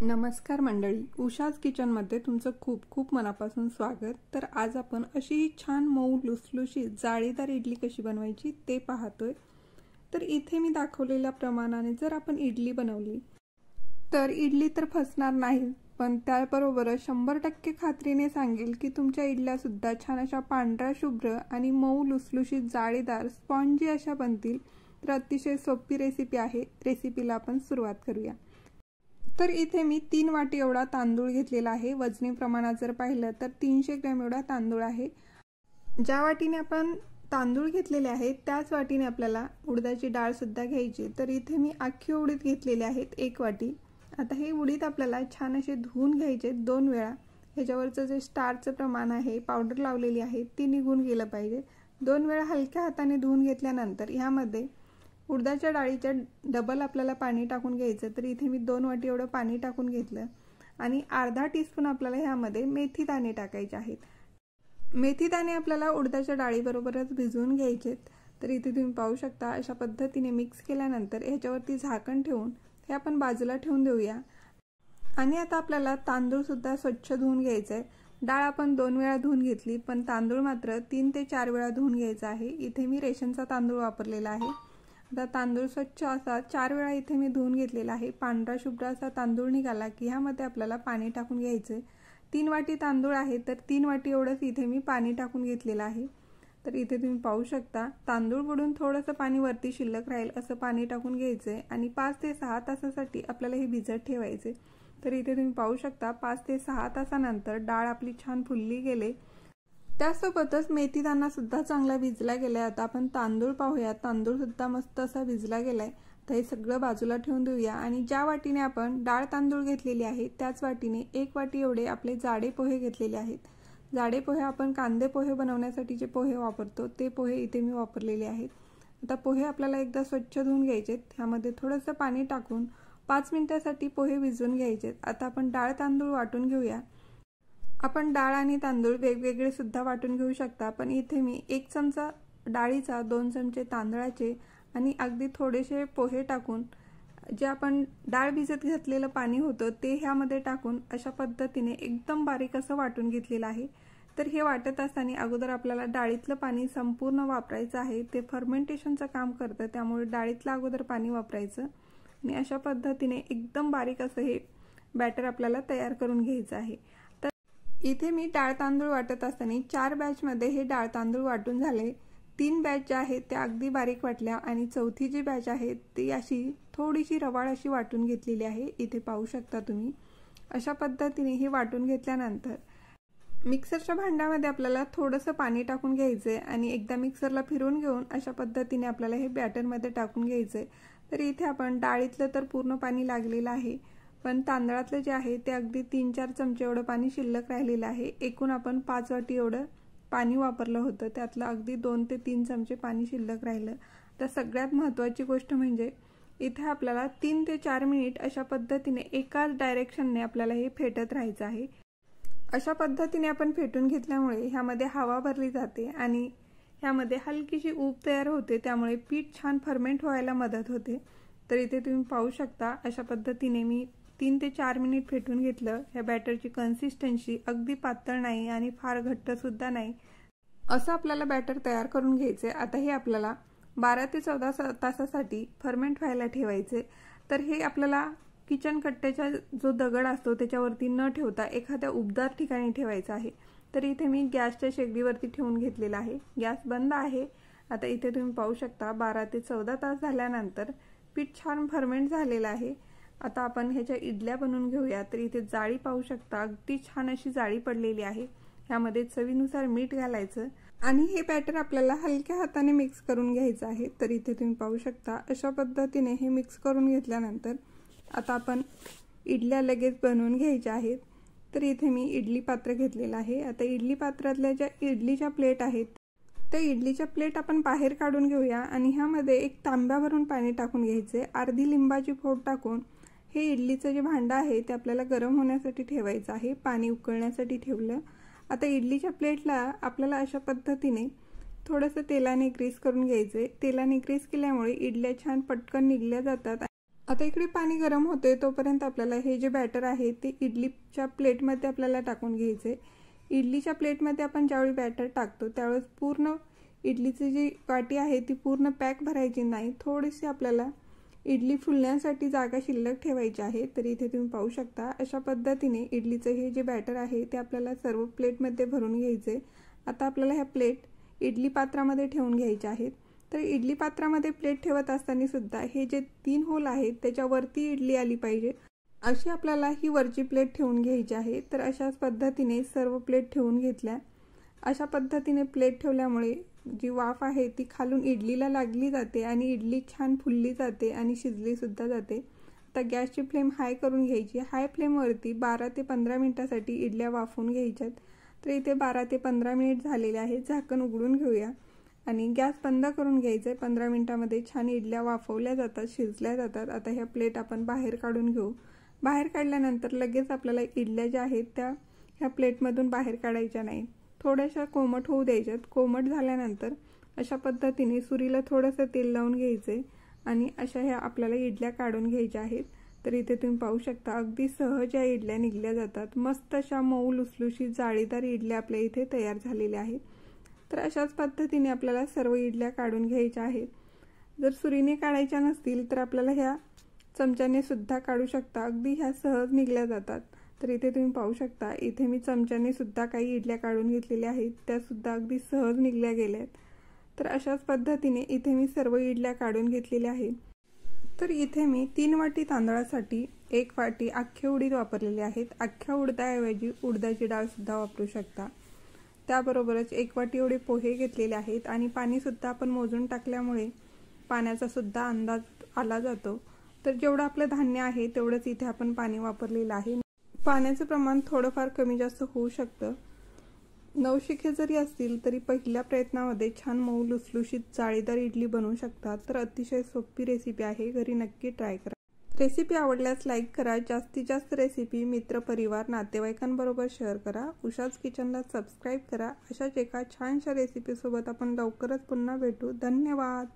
नमस्कार मंडळी, उषाज किचनमध्ये तुमचं खूप खूप मनापासून स्वागत। तर आज आपण अशी छान मऊ लुसलुशीत जाळीदार इडली कशी बनवायची ते पाहतोय। तर इथे मी दाखवलेल्या प्रमाणाने जर आपण इडली बनवली तर इडली तर फसणार नाही, पण त्याबरोबर 100% खात्रीने सांगेल की तुमच्या इडल्या सुद्धा छान अशा पांढऱ्या शुभ्र आणि मऊ लुसलुशीत जाळीदार स्पॉन्जी अशा बनतील। तर अतिशय सोपी रेसिपी आहे। रेसिपीला आपण सुरुवात करूया। तर इथे मी 3 वाटी एवढा तांदूळ घेतलेला आहे। वजनी प्रमाणात जर पाहिलं तर 300 ग्रॅम एवढा तांदूळ आहे। ज्या वाटीने आपण तांदूळ घेतलेले आहेत त्याच वाटीने आपल्याला उडदाची डाळ सुद्धा घ्यायची। तर इथे मी अख्खी उडीद घेतलेले आहेत 1 वाटी। आता हे उडीद आपल्याला छान असे धुवून घ्यायचे 2 वेळा। ह्याच्यावरचं जे स्टार्चचं प्रमाण आहे, पावडर लावलेली आहे, ती निघून गेलं पाहिजे। 2 वेळा हलक्या हाताने धुवून घेतल्यानंतर ह्यामध्ये उडदाच्या डाळीच्या डबल आपल्याला पाणी टाकून घ्यायचं। तर इथे मी 2 वाटी एवढं पाणी टाकून घेतलं आणि अर्धा टीस्पून आपल्याला ह्यामध्ये मेथी दाणे टाकायचे आहेत। मेथी दाणे आपल्याला उडदाच्या डाळीबरोबरच भिजवून घ्यायचे। तर इथे तुम्ही पाहू शकता अशा पद्धतीने मिक्स केल्यानंतर ह्याच्यावरती झाकण ठेवून हे आपण बाजूला ठेवून देऊया। आणि आता आपल्याला तांदूळ सुद्धा स्वच्छ धुवून घ्यायचं आहे। डाळ आपण 2 वेळा धुवून घेतली, पण तांदूळ मात्र 3 ते 4 वेळा धुवून घ्यायचा आहे। इथे मी रेशनचा तांदूळ वापरलेला आहे। आता तांदूळ स्वच्छ असा 4 वेळा इथे मी धुवून घेतलेला आहे। पांढरा शुभ्र असा तांदूळ निघाला की ह्यामध्ये आपल्याला पाणी टाकून घ्यायचं। 3 वाटी तांदूळ आहे तर 3 वाटी एवढंच इथे मी पाणी टाकून घेतलेलं आहे। तर इथे तुम्ही पाहू शकता तांदूळ बुडून थोडंसं पाणी वरती शिल्लक राहील असं पाणी टाकून घ्यायचंय आणि 5 ते 6 तासासाठी आपल्याला हे भिजत ठेवायचे। तर इथे तुम्ही पाहू शकता 5 ते 6 तासानंतर डाळ आपली छान फुलली गेले। त्यासोबतच मेथी दाणा सुद्धा चांगला भिजला गेलाय। आता आपण तांदूळ पाहूया। तांदूळ सुद्धा मस्त असा भिजला गेलाय। तर हे सगळं बाजूला ठेवून देऊया आणि ज्या वाटीने आपण डाळ तांदूळ घेतलेली आहे त्याच वाटीने 1 वाटी एवढे आपले जाडे पोहे घेतलेले आहेत। जाडे पोहे आपण कांदे पोहे बनवण्यासाठी जे पोहे वापरतो ते पोहे इथे मी वापरलेले आहेत। आता पोहे आपल्याला एकदा स्वच्छ धुवून घ्यायचे। ह्यामध्ये थोडंसं पाणी टाकून 5 मिनिटांसाठी पोहे भिजवून घ्यायचे। आता आपण डाळ तांदूळ वाटून घेऊया। आपण डाळ आणि तांदूळ वेगवेगळे सुद्धा वाटून घेऊ शकता, पण इथे मी 1 चमचा डाळीचा, 2 चमचे तांदळाचे आणि अगदी थोडेसे पोहे टाकून जे आपण डाळ भिजत घातलेलं पाणी होतं ते ह्यामध्ये टाकून अशा पद्धतीने एकदम बारीक असं वाटून घेतलेलं आहे। तर हे वाटत असताना अगोदर आपल्याला डाळीतलं पाणी संपूर्ण वापरायचं आहे। ते फर्मेंटेशनचं काम करतं, त्यामुळे डाळीतलं अगोदर पाणी वापरायचं आणि अशा पद्धतीने एकदम बारीक असं हे बॅटर आपल्याला तयार करून घ्यायचं आहे। इथे मी डाळ तांदूळ वाटत असताना 4 बॅच मध्ये हे डाळ तांदूळ वाटून झाले। 3 बॅच ज्या आहेत त्या अगदी बारीक वाटल्या आणि चौथी जी बॅच आहे ती अशी थोडीशी रवाळ अशी वाटून घेतलेली आहे। इथे पाहू शकता तुम्ही अशा पद्धतीने हे वाटून घेतल्यानंतर मिक्सरच्या भांड्यामध्ये आपल्याला थोडंसं पाणी टाकून घ्यायचंय आणि एकदा मिक्सरला फिरवून घेऊन अशा पद्धतीने आपल्याला हे बॅटर मध्ये टाकून घ्यायचंय। तर इथे आपण डाळीतलं तर पूर्ण पाणी लागलेलं आहे, पण तांदळातलं जे आहे ते अगदी 3-4 चमचे एवढं पाणी शिल्लक राहिलेलं आहे। एकूण आपण 5 वाटी एवढं पाणी वापरलं होतं, त्यातलं अगदी 2 ते 3 चमचे पाणी शिल्लक राहिलं। तर सगळ्यात महत्त्वाची गोष्ट म्हणजे इथे आपल्याला 3 ते 4 मिनिट अशा पद्धतीने एकाच डायरेक्शनने आपल्याला हे फेटत राहायचं आहे। अशा पद्धतीने आपण फेटून घेतल्यामुळे ह्यामध्ये हवा भरली जाते आणि ह्यामध्ये हलकीशी ऊब तयार होते, त्यामुळे पीठ छान फर्मेंट व्हायला मदत होते। तर इथे तुम्ही पाहू शकता अशा पद्धतीने मी 3 ते 4 मिनिट फेटून घेतलं। या बॅटरची कन्सिस्टन्सी अगदी पातळ नाही आणि फार घट्ट सुद्धा नाही, असं आपल्याला बॅटर तयार करून घ्यायचे। आता हे आपल्याला 12 ते 14 तासासाठी फर्मेंट व्हायला ठेवायचे। तर हे आपल्याला किचन कट्ट्याचा जो दगड असतो त्याच्यावरती न ठेवता एखाद्या उबदार ठिकाणी ठेवायचं आहे। तर इथे मी गॅसच्या शेगडीवरती ठेवून घेतलेला आहे। गॅस बंद आहे। आता इथे तुम्ही पाहू शकता 12 ते 14 तास झाल्यानंतर पीठ छान फर्मेंट झालेलं आहे। आता आपण ह्याच्या इडल्या बनवून घेऊया। तर इथे जाळी पाहू शकता, अगदी छान अशी जाळी पडलेली आहे। ह्यामध्ये चवीनुसार मीठ घालायचं आणि हे बॅटर आपल्याला हलक्या हाताने मिक्स करून घ्यायचं आहे। तर इथे तुम्ही पाहू शकता अशा पद्धतीने हे मिक्स करून घेतल्यानंतर आता आपण इडल्या लगेच बनवून घ्यायच्या आहेत। तर इथे मी इडली पात्र घेतलेलं आहे। आता इडली पात्रातल्या ज्या इडलीच्या प्लेट आहेत त्या इडलीच्या प्लेट आपण बाहेर काढून घेऊया आणि ह्यामध्ये 1 तांब्या भरून पाणी टाकून घ्यायचे। अर्धी लिंबाची फोड टाकून हे इडलीचं जे भांडं आहे ते आपल्याला गरम होण्यासाठी ठेवायचं आहे। पाणी उकळण्यासाठी ठेवलं। आता इडलीच्या प्लेटला आपल्याला अशा पद्धतीने थोडंसं तेलाने ग्रीस करून घ्यायचे। तेलाने ग्रीस केल्यामुळे इडल्या छान पटकन निघल्या जातात आता इकडे पाणी गरम होते तोपर्यंत आपल्याला हे जे बॅटर आहे ते इडलीच्या प्लेटमध्ये आपल्याला टाकून घ्यायचे। इडलीच्या प्लेटमध्ये आपण ज्यावेळी बॅटर टाकतो त्यावेळेस पूर्ण इडलीची जी वाटी आहे ती पूर्ण पॅक भरायची नाही, थोडीशी आपल्याला इडली फुलण्यासाठी जागा शिल्लक ठेवायची आहे। तर इथे तुम्ही पाहू शकता अशा पद्धतीने इडलीचे हे जे बॅटर आहे ते आपल्याला सर्व प्लेटमध्ये भरून घ्यायचे। आता आपल्याला ह्या प्लेट इडली पात्रामध्ये ठेवून घ्यायचे आहेत। तर इडली पात्रामध्ये प्लेट ठेवत असताना सुद्धा हे जे 3 होल आहेत त्याच्यावरती इडली आली पाहिजे अशी आपल्याला ही वरची प्लेट ठेवून घ्यायची आहे। तर अशाच पद्धतीने सर्व प्लेट ठेवून घेतल्या। अशा पद्धतीने प्लेट ठेवल्यामुळे जी वाफ आहे ती खालून इडलीला लागली जाते आणि इडली छान फुलली जाते आणि शिजली सुद्धा जाते। आता गॅसची फ्लेम हाय करून घ्यायची। हाय फ्लेमवरती 12 ते 15 मिनिटांसाठी इडल्या वाफवून घ्यायच्यात। तर इथे 12 ते 15 मिनिट झालेले आहेत। झाकण उघडून घेऊया आणि गॅस बंद करून घ्यायचे। 15 मिनिटांमध्ये छान इडल्या वाफवल्या जातात, शिजल्या जातात। आता ह्या प्लेट आपण बाहेर काढून घेऊ। बाहेर काढल्यानंतर लगेच आपल्याला इडल्या ज्या आहेत त्या ह्या प्लेटमधून बाहेर काढायच्या नाही, थोड्याशा कोमट होऊ द्यायच्यात। कोमट झाल्यानंतर अशा पद्धतीने सुरीला थोडंसं तेल लावून घ्यायचे आणि अशा ह्या आपल्याला इडल्या काढून घ्यायच्या आहेत। तर इथे तुम्ही पाहू शकता अगदी सहज या इडल्या निघल्या जातात। मस्त अशा मऊ लुसलुशीत जाळीदार इडल्या आपल्या इथे तयार झालेल्या आहेत। तर अशाच पद्धतीने आपल्याला सर्व इडल्या काढून घ्यायच्या आहेत। जर सुरीने काढायच्या नसतील तर आपल्याला ह्या चमच्याने सुद्धा काढू शकता, अगदी ह्या सहज निघल्या जातात। तर इथे तुम्ही पाहू शकता इथे मी चमच्याने सुद्धा काही इडल्या काढून घेतलेल्या आहेत, त्या सुद्धा अगदी सहज निघल्या गेल्या आहेत। तर अशाच पद्धतीने इथे मी सर्व इडल्या काढून घेतलेल्या आहेत। तर इथे मी 3 वाटी तांदळासाठी 1 वाटी अख्खे उडीद वापरलेले आहेत। अख्ख्या उडदाऐवजी उडदाची डाळ सुद्धा वापरू शकता। त्याबरोबरच 1 वाटी एवढे पोहे घेतलेले आहेत आणि पाणी सुद्धा आपण मोजून टाकल्यामुळे पाण्याचा सुद्धा अंदाज आला जातो। तर जेवढं आपलं धान्य आहे तेवढंच इथे आपण पाणी वापरलेलं आहे। पाण्याचं प्रमाण थोडंफार कमी जास्त होऊ शकतं। नवशिके जरी असतील तरी पहिल्या प्रयत्नामध्ये छान मऊ लुसलुशीत जाळीदार इडली बनवू शकतात। तर अतिशय सोपी रेसिपी आहे, घरी नक्की ट्राय करा। रेसिपी आवडल्यास लाईक करा। जास्तीत जास्त रेसिपी मित्र परिवार नातेवाईकांबरोबर शेअर करा। उषाज किचनला सबस्क्राईब करा। अशाच एका छानशा रेसिपीसोबत आपण लवकरच पुन्हा भेटू। धन्यवाद।